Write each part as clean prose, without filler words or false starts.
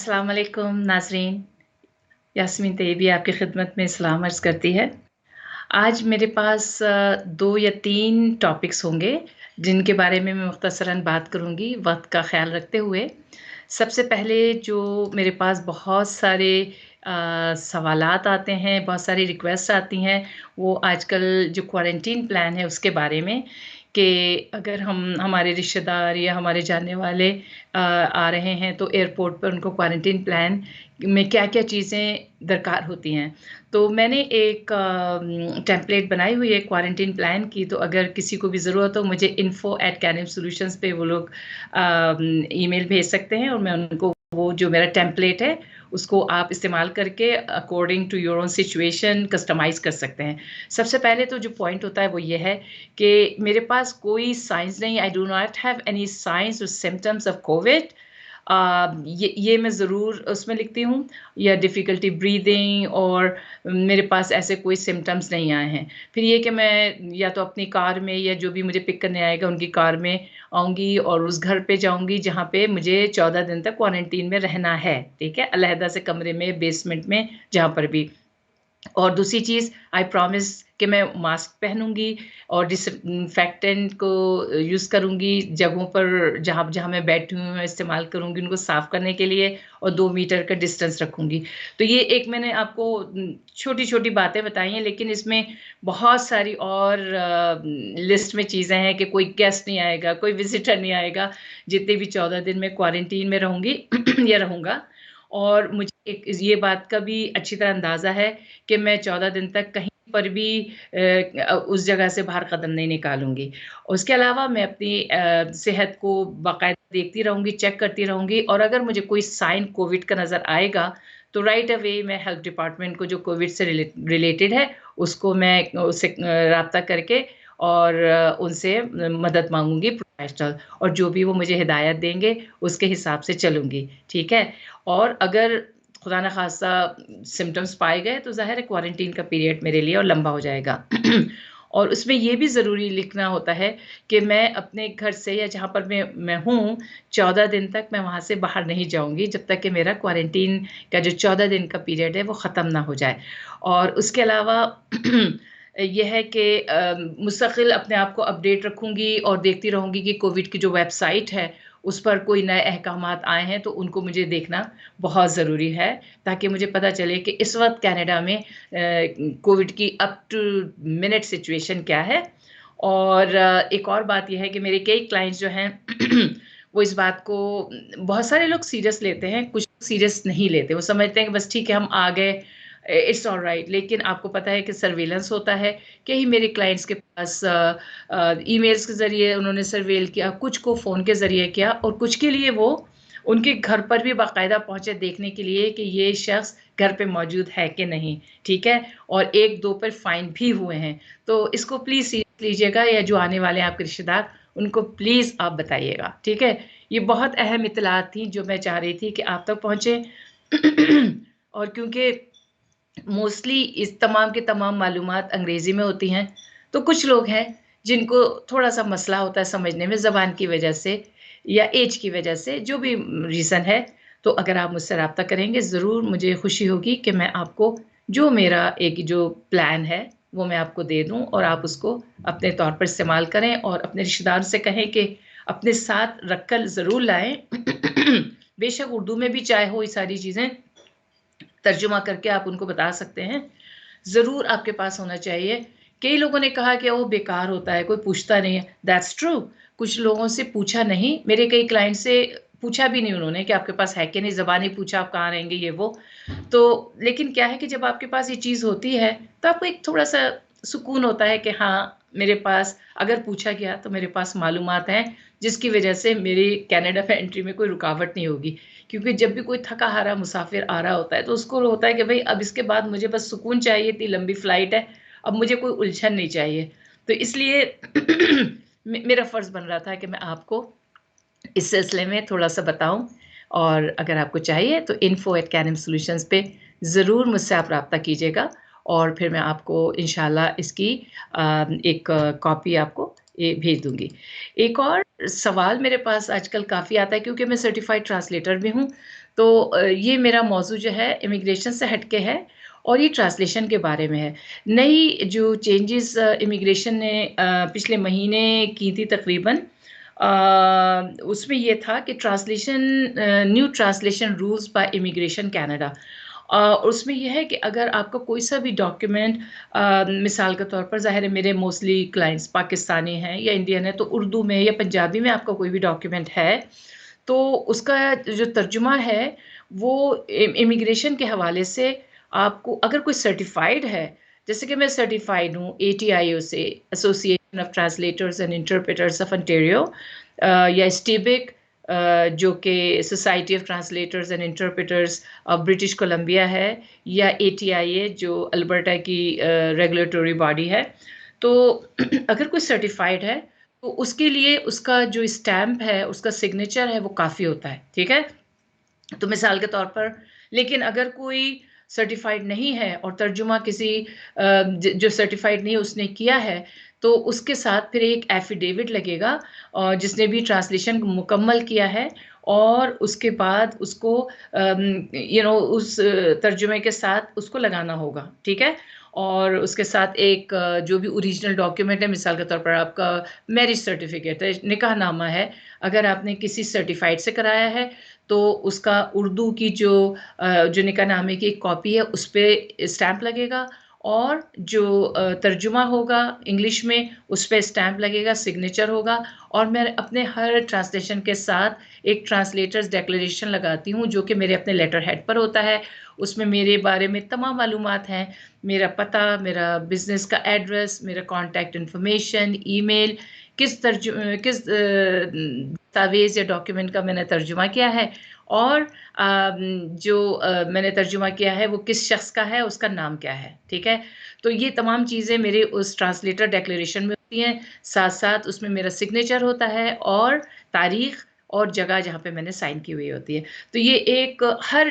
अस्सलाम वालेकुम नाज़रीन, यास्मीन तैयबी आपकी खिदमत में सलाम अर्ज़ करती है। आज मेरे पास 2 या 3 टॉपिक्स होंगे, जिनके बारे में मैं मुख्तसरन बात करूँगी वक़्त का ख़्याल रखते हुए। सबसे पहले जो मेरे पास बहुत सारे सवालात आते हैं, बहुत सारी रिक्वेस्ट आती हैं, वो आजकल जो क्वारंटीन प्लान है उसके बारे में कि अगर हम हमारे रिश्तेदार या हमारे जानने वाले आ रहे हैं तो एयरपोर्ट पर उनको क्वारंटीन प्लान में क्या-क्या चीज़ें दरकार होती हैं। तो मैंने एक टेम्पलेट बनाई हुई है क्वारंटीन प्लान की, तो अगर किसी को भी ज़रूरत हो मुझे info@canim-solutions पे वो लोग ईमेल भेज सकते हैं और मैं उनको वो जो मेरा टेम्पलेट है, उसको आप इस्तेमाल करके according to your own situation customise कर सकते हैं। सबसे पहले तो जो पॉइंट होता है वो ये है कि मेरे पास कोई साइन्स नहीं, I do not have any signs और सिम्पटम्स ऑफ कोविड। ये मैं ज़रूर उसमें लिखती हूँ या डिफ़िकल्टी ब्रीदिंग और मेरे पास ऐसे कोई सिम्पटम्स नहीं आए हैं। फिर ये कि मैं या तो अपनी कार में या जो भी मुझे पिक करने आएगा उनकी कार में आऊँगी और उस घर पे जाऊँगी जहाँ पे मुझे 14 दिन तक क्वारंटीन में रहना है, ठीक है? अलहदा से कमरे में, बेसमेंट में, जहाँ पर भी। और दूसरी चीज़ आई प्रॉमिस कि मैं मास्क पहनूँगी और डिसइन्फेक्टेंट को यूज़ करूँगी जगहों पर जहाँ मैं बैठी हूँ, मैं इस्तेमाल करूँगी उनको साफ़ करने के लिए और 2 मीटर का डिस्टेंस रखूँगी। तो ये एक मैंने आपको छोटी-छोटी बातें बताई हैं, लेकिन इसमें बहुत सारी और लिस्ट में चीज़ें हैं कि कोई गेस्ट नहीं आएगा, कोई विज़िटर नहीं आएगा, जितने भी 14 दिन मैं क्वारंटीन में रहूँगी या रहूँगा। और मुझे एक ये बात का भी अच्छी तरह अंदाज़ा है कि मैं 14 दिन तक कहीं पर भी उस जगह से बाहर कदम नहीं निकालूँगी। उसके अलावा मैं अपनी सेहत को बाकायदा देखती रहूँगी, चेक करती रहूँगी और अगर मुझे कोई साइन कोविड का नज़र आएगा, तो राइट अवे मैं हेल्थ डिपार्टमेंट को जो कोविड से रिलेटेड है, उसको मैं उससे राब्ता करके और उनसे मदद माँगूँगी प्रोफेशनल और जो भी वो मुझे हिदायत देंगे, उसके हिसाब से चलूँगी, ठीक है? और अगर खुदा ना ख़ास्ता सिम्पटम्स पाए गए तो ज़ाहिर है क्वारंटीन का पीरियड मेरे लिए और लंबा हो जाएगा। और उसमें ये भी ज़रूरी लिखना होता है कि मैं अपने घर से या जहाँ पर मैं हूँ 14 दिन तक मैं वहाँ से बाहर नहीं जाऊँगी जब तक कि मेरा क्वारंटीन का जो 14 दिन का पीरियड है वो ख़त्म ना हो जाए। और उसके अलावा ये है कि मुस्तक़िल अपने आप को अपडेट रखूँगी और देखती रहूँगी कि कोविड की जो वेबसाइट है उस पर कोई नए अहकामात आए हैं तो उनको मुझे देखना बहुत ज़रूरी है, ताकि मुझे पता चले कि इस वक़्त कनाडा में कोविड की अप टू मिनट सिचुएशन क्या है। और एक और बात ये है कि मेरे कई क्लाइंट्स जो हैं वो इस बात को बहुत सारे लोग सीरियस लेते हैं, कुछ सीरियस नहीं लेते। वो समझते हैं कि बस ठीक है हम आ गए, इट्स ऑलराइट। लेकिन आपको पता है कि सर्विलेंस होता है। कई मेरे क्लाइंट्स के पास ईमेल्स के ज़रिए उन्होंने सर्वेल किया, कुछ को फ़ोन के ज़रिए किया और कुछ के लिए वो उनके घर पर भी बाकायदा पहुँचे देखने के लिए कि ये शख़्स घर पे मौजूद है कि नहीं, ठीक है? और 1-2 पर फ़ाइन भी हुए हैं। तो इसको प्लीज़ सीरियस लीजिएगा या जो आने वाले हैं आपके रिश्तेदार, उनको प्लीज़ आप बताइएगा, ठीक है? ये बहुत अहम इत्तलात थी जो मैं चाह रही थी कि आप तक पहुँचे। और क्योंकि मोस्टली इस तमाम की तमाम मालूमात अंग्रेज़ी में होती हैं, तो कुछ लोग हैं जिनको थोड़ा-सा मसला होता है समझने में ज़बान की वजह से या ऐज की वजह से, जो भी रीज़न है। तो अगर आप मुझसे राब्ता करेंगे ज़रूर मुझे खुशी होगी कि मैं आपको जो मेरा एक जो प्लान है, वो मैं आपको दे दूँ और आप उसको अपने तौर पर इस्तेमाल करें और अपने रिश्तेदारों से कहें कि अपने साथ रख कर ज़रूर लाएँ। बेशक उर्दू में भी चाहे हो ये सारी चीज़ें, तर्जुमा करके आप उनको बता सकते हैं। ज़रूर आपके पास होना चाहिए। कई लोगों ने कहा कि वो बेकार होता है, कोई पूछता नहीं है। That's true. कुछ लोगों से पूछा नहीं, मेरे कई क्लाइंट से पूछा भी नहीं उन्होंने कि आपके पास है कि नहीं, ज़बानी पूछा आप कहाँ रहेंगे ये वो। तो लेकिन क्या है कि जब आपके पास ये चीज़ होती है, तो आपको एक थोड़ा-सा सुकून होता है कि हाँ, मेरे पास अगर पूछा गया तो मेरे पास मालूमात हैं, जिसकी वजह से मेरी कनाडा में एंट्री में कोई रुकावट नहीं होगी। क्योंकि जब भी कोई थका-हारा मुसाफ़िर आ रहा होता है, तो उसको होता है कि भई अब इसके बाद मुझे बस सुकून चाहिए, इतनी लंबी फ़्लाइट है, अब मुझे कोई उलझन नहीं चाहिए। तो इसलिए मेरा फ़र्ज़ बन रहा था कि मैं आपको इस सिलसिले में थोड़ा-सा बताऊँ और अगर आपको चाहिए तो info@canim-solutions पे ज़रूर मुझसे आप राब्ता कीजिएगा और फिर मैं आपको इंशाल्लाह इसकी एक कॉपी आपको ये भेज दूँगी। एक और सवाल मेरे पास आजकल काफ़ी आता है क्योंकि मैं सर्टिफ़ाइड ट्रांसलेटर भी हूँ, तो ये मेरा मौज़ू जो है इमिग्रेशन से हट के है और ये ट्रांसलेशन के बारे में है। नई जो चेंजेज़ इमिग्रेशन ने पिछले महीने की थी तकरीबन, उसमें ये था कि new translation rules by immigration Canada. उसमें ये है कि अगर आपका कोई सा भी डॉक्यूमेंट, मिसाल के तौर पर ज़ाहिर है मेरे मोस्टली क्लाइंट्स पाकिस्तानी हैं या इंडियन है, तो उर्दू में या पंजाबी में आपका कोई भी डॉक्यूमेंट है, तो उसका जो तर्जुमा है वो इमिग्रेशन के हवाले से आपको, अगर कोई सर्टिफाइड है, जैसे कि मैं सर्टिफाइड हूँ एटीआईओ से, association of translators and interpreters of ontario, या स्टीबिक, जो कि society of translators and interpreters of British Columbia है, या एटीआईए जो अल्बर्टा की रेगुलेटरी बॉडी है। तो अगर कोई सर्टिफाइड है तो उसके लिए उसका जो स्टैम्प है, उसका सिग्नेचर है, वो काफ़ी होता है, ठीक है? तो मिसाल के तौर पर, लेकिन अगर कोई सर्टिफाइड नहीं है और तर्जुमा किसी जो सर्टिफाइड नहीं उसने किया है, तो उसके साथ फिर एक एफिडेविट लगेगा, और जिसने भी ट्रांसलेशन मुकम्मल किया है, और उसके बाद उसको उस तर्जुमे के साथ उसको लगाना होगा, ठीक है? और उसके साथ एक जो भी ओरिजिनल डॉक्यूमेंट है, मिसाल के तौर पर आपका मैरिज सर्टिफिकेट है, निकाहनामा है, अगर आपने किसी सर्टिफाइड से कराया है, तो उसका उर्दू की जो निकाहनामे की एक कॉपी है, उस पे स्टैम्प लगेगा, और जो तर्जुमा होगा इंग्लिश में, उस पे स्टैम्प लगेगा, सिग्नेचर होगा। और मैं अपने हर ट्रांसलेशन के साथ एक ट्रांसलेटर्स डिक्लेरेशन लगाती हूँ, जो कि मेरे अपने लेटर हेड पर होता है। उसमें मेरे बारे में तमाम मालूमात हैं, मेरा पता, मेरा बिज़नेस का एड्रेस, मेरा कॉन्टैक्ट इन्फॉर्मेशन, ईमेल, किस दस्तावेज़ या डॉक्यूमेंट का मैंने तर्जुमा किया है, और जो मैंने तर्जुमा किया है वो किस शख्स का है, उसका नाम क्या है, ठीक है? तो ये तमाम चीज़ें मेरे उस ट्रांसलेटर डिक्लेरेशन में होती हैं, साथ-साथ उसमें मेरा सिग्नेचर होता है, और तारीख़ और जगह जहाँ पे मैंने साइन की हुई होती है। तो ये एक हर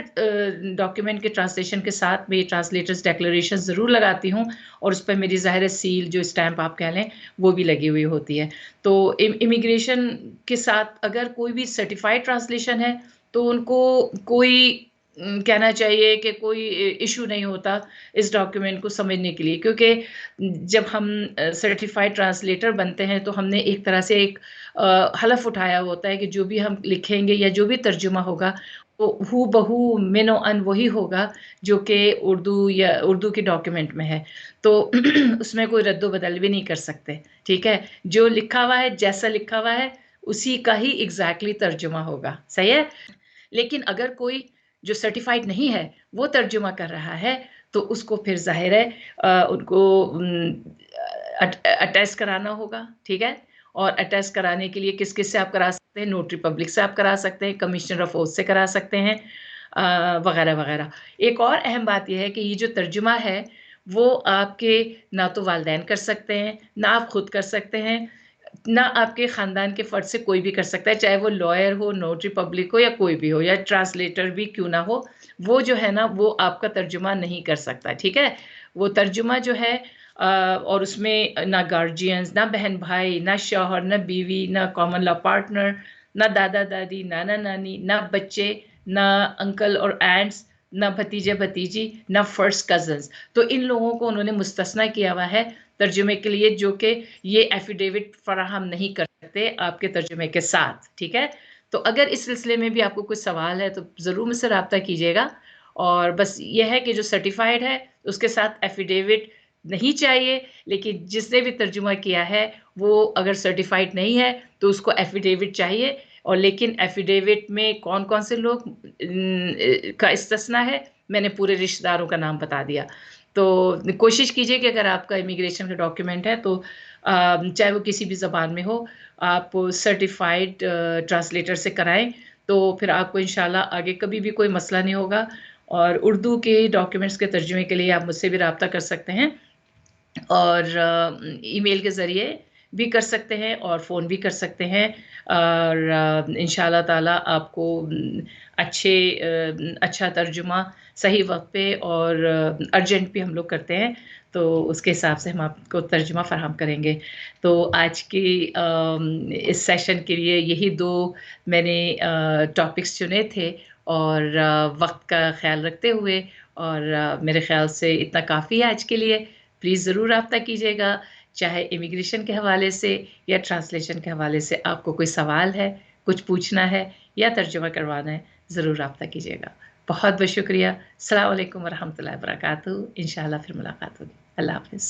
डॉक्यूमेंट के ट्रांसलेशन के साथ मैं ये ट्रांसलेटर्स डिक्लेरेशन ज़रूर लगाती हूँ, और उस पर मेरी ज़ाहिर है सील, जो स्टैम्प आप कह लें, वो भी लगी हुई होती है। तो इमिग्रेशन के साथ अगर कोई भी सर्टिफाइड ट्रांसलेशन है, तो उनको कोई कहना चाहिए कि कोई इश्यू नहीं होता इस डॉक्यूमेंट को समझने के लिए, क्योंकि जब हम सर्टिफाइड ट्रांसलेटर बनते हैं, तो हमने एक तरह से एक हलफ उठाया होता है कि जो भी हम लिखेंगे या जो भी तर्जुमा होगा, वो हू बहू मिनो अन वही होगा जो कि उर्दू के डॉक्यूमेंट में है। तो उसमें कोई रद्दो-बदल भी नहीं कर सकते, ठीक है? जो लिखा हुआ है, जैसा लिखा हुआ है, उसी का ही एग्ज़ैक्टली तर्जुमा होगा, सही है? लेकिन अगर कोई जो सर्टिफ़ाइड नहीं है, वो तर्जुमा कर रहा है, तो उसको फिर ज़ाहिर है उनको अटेस्ट कराना होगा, ठीक है? और अटेस्ट कराने के लिए किस-किस से आप करा सकते हैं, नोटरी पब्लिक से आप करा सकते हैं, कमिश्नर ऑफ ओथ से करा सकते हैं, वगैरह-वगैरह। एक और अहम बात ये है कि ये जो तर्जुमा है, वो आपके ना तो वालिदैन कर सकते हैं, ना आप खुद कर सकते हैं, ना आपके ख़ानदान के फ़र्द से कोई भी कर सकता है, चाहे वो लॉयर हो, नोटरी पब्लिक हो, या कोई भी हो, या ट्रांसलेटर भी क्यों ना हो, वो जो है ना, वो आपका तर्जुमा नहीं कर सकता, ठीक है? वो तर्जुमा जो है और उसमें ना गार्जियंस, ना बहन-भाई, ना शौहर, ना बीवी, ना कॉमन लॉ पार्टनर, ना दादा-दादी, नाना-नानी, ना बच्चे, ना अंकल और आंट्स, ना भतीजे-भतीजी, ना फर्स्ट कज़िन्स। तो इन लोगों को उन्होंने मुस्तस्ना किया हुआ है तर्जुमे के लिए, जो कि ये एफ़िडेविट फ़राहम नहीं कर सकते आपके तर्जुमे के साथ, ठीक है? तो अगर इस सिलसिले में भी आपको कुछ सवाल है, तो ज़रूर मुझसे राब्ता कीजिएगा, और बस ये है कि जो सर्टिफ़ाइड है, उसके साथ एफ़िडेविट नहीं चाहिए, लेकिन जिसने भी तर्जुमा किया है, वो अगर सर्टिफ़ाइड नहीं है, तो उसको एफ़िडेविट चाहिए, और लेकिन एफ़िडेविट में कौन-कौन से लोग का इस्तिस्ना है, मैंने पूरे रिश्तेदारों का नाम बता दिया। तो कोशिश कीजिए कि अगर आपका इमिग्रेशन का डॉक्यूमेंट है, तो चाहे वो किसी भी ज़बान में हो, आप सर्टिफ़ाइड ट्रांसलेटर से कराएँ, तो फिर आपको इंशाल्लाह आगे कभी भी कोई मसला नहीं होगा, और उर्दू के डॉक्यूमेंट्स के तर्जुमे के लिए आप मुझसे भी राब्ता कर सकते हैं, और ईमेल के ज़रिए भी कर सकते हैं, और फ़ोन भी कर सकते हैं, और इंशाअल्लाह ताला आपको अच्छा तर्जुमा सही वक़्त पे, और अर्जेंट भी हम लोग करते हैं, तो उसके हिसाब से हम आपको तर्जुमा फ़राहम करेंगे। तो आज की इस सेशन के लिए यही 2 मैंने टॉपिक्स चुने थे, और वक़्त का ख़्याल रखते हुए और मेरे ख़्याल से इतना काफ़ी है आज के लिए। प्लीज़ ज़रूर राब्ता कीजिएगा, चाहे इमिग्रेशन के हवाले से या ट्रांसलेशन के हवाले से आपको कोई सवाल है, कुछ पूछना है या तर्जुमा करवाना है, ज़रूर राब्ता कीजिएगा। बहुत-बहुत शुक्रिया। अस्सलाम वालेकुम व रहमतुल्लाहि व बरकातहू। इंशाअल्लाह फिर मुलाकात होगी। अल्लाह हाफ़िज़।